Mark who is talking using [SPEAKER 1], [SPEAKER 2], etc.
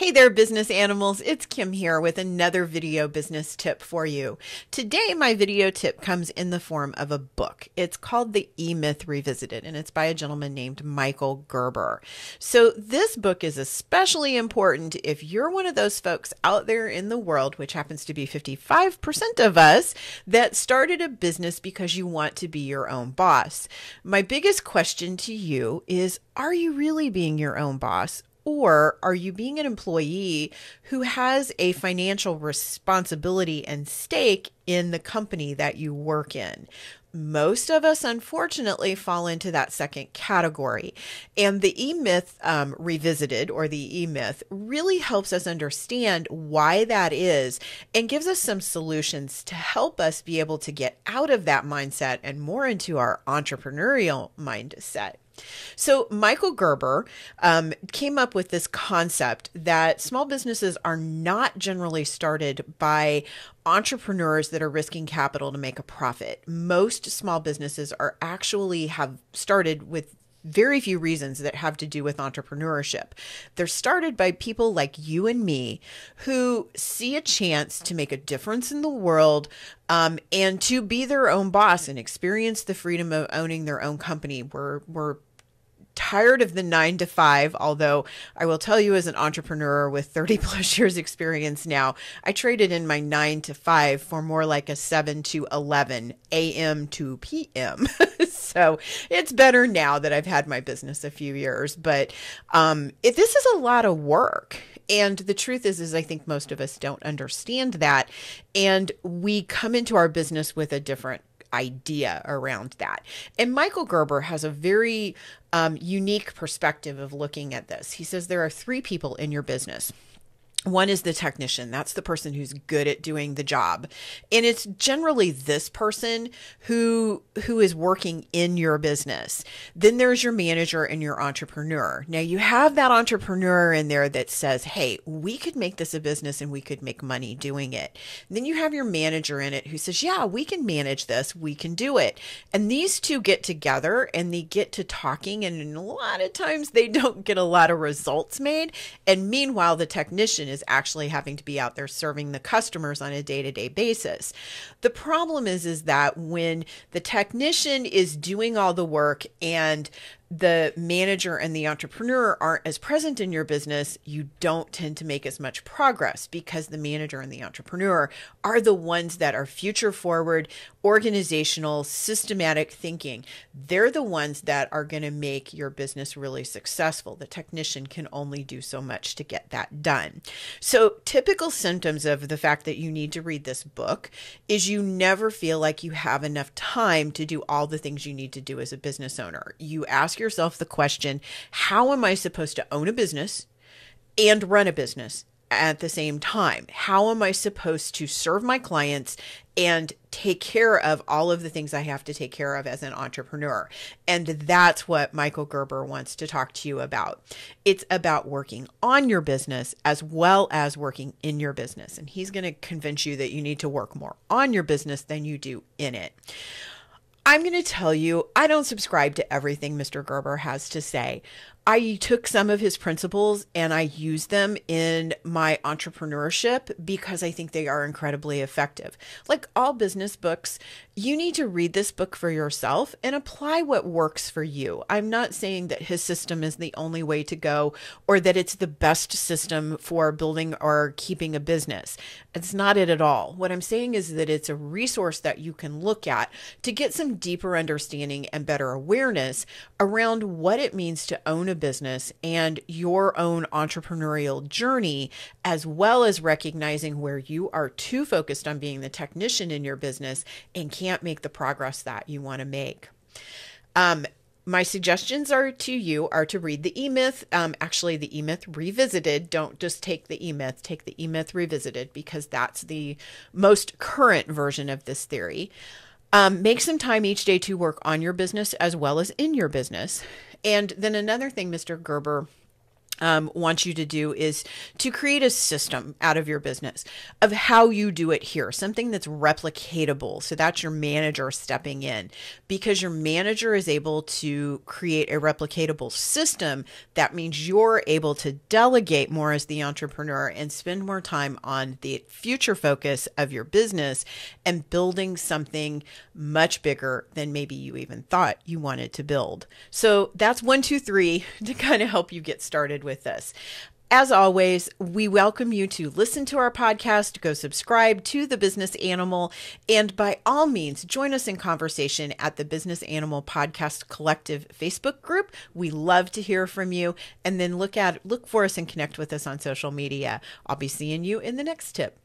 [SPEAKER 1] Hey there, business animals. It's Kim here with another video business tip for you. Today, my video tip comes in the form of a book. It's called The E-Myth Revisited, and it's by a gentleman named Michael Gerber. So this book is especially important if you're one of those folks out there in the world, which happens to be 55% of us, that started a business because you want to be your own boss. My biggest question to you is, are you really being your own boss? Or are you being an employee who has a financial responsibility and stake in the company that you work in? Most of us, unfortunately, fall into that second category. And the E-Myth Revisited, or the E-Myth, really helps us understand why that is and gives us some solutions to help us be able to get out of that mindset and more into our entrepreneurial mindset. So Michael Gerber came up with this concept that small businesses are not generally started by entrepreneurs that are risking capital to make a profit. Most small businesses are actually have started with very few reasons that have to do with entrepreneurship. They're started by people like you and me who see a chance to make a difference in the world and to be their own boss and experience the freedom of owning their own company. We're tired of the 9 to 5, although I will tell you, as an entrepreneur with 30 plus years experience now, I traded in my 9 to 5 for more like a 7 to 11 a.m. to p.m. So it's better now that I've had my business a few years, but this is a lot of work. And the truth is I think most of us don't understand that. And we come into our business with a different idea around that. And Michael Gerber has a very unique perspective of looking at this. He says there are 3 people in your business. One is the technician. That's the person who's good at doing the job. And it's generally this person who is working in your business. Then there's your manager and your entrepreneur. Now you have that entrepreneur in there that says, hey, we could make this a business and we could make money doing it. And then you have your manager in it who says, yeah, we can manage this. We can do it. And these two get together and they get to talking. And a lot of times they don't get a lot of results made. And meanwhile, the technician is actually having to be out there serving the customers on a day-to-day basis. The problem is that when the technician is doing all the work and the manager and the entrepreneur aren't as present in your business, you don't tend to make as much progress because the manager and the entrepreneur are the ones that are future forward, organizational, systematic thinking. They're the ones that are going to make your business really successful. The technician can only do so much to get that done. So typical symptoms of the fact that you need to read this book is you never feel like you have enough time to do all the things you need to do as a business owner. You ask yourself the question, how am I supposed to own a business and run a business at the same time? How am I supposed to serve my clients and take care of all of the things I have to take care of as an entrepreneur? And that's what Michael Gerber wants to talk to you about. It's about working on your business as well as working in your business. And he's going to convince you that you need to work more on your business than you do in it. I'm going to tell you, I don't subscribe to everything Mr. Gerber has to say. I took some of his principles and I use them in my entrepreneurship because I think they are incredibly effective. Like all business books, you need to read this book for yourself and apply what works for you. I'm not saying that his system is the only way to go or that it's the best system for building or keeping a business. It's not it at all. What I'm saying is that it's a resource that you can look at to get some deeper understanding and better awareness around what it means to own a business and your own entrepreneurial journey, as well as recognizing where you are too focused on being the technician in your business and can't make the progress that you want to make. My suggestions are to read the E-Myth, actually the E-Myth Revisited. Don't just take the E-Myth, take the E-Myth Revisited because that's the most current version of this theory. Make some time each day to work on your business as well as in your business. And then another thing Mr. Gerber want you to do is to create a system out of your business of how you do it here, something that's replicatable. So that's your manager stepping in, because your manager is able to create a replicatable system. That means you're able to delegate more as the entrepreneur and spend more time on the future focus of your business and building something much bigger than maybe you even thought you wanted to build. So that's 1, 2, 3 to kind of help you get started with this. As always, we welcome you to listen to our podcast, go subscribe to The Business Animal, and by all means, join us in conversation at the Business Animal Podcast Collective Facebook group. We love to hear from you, and then look for us and connect with us on social media. I'll be seeing you in the next tip.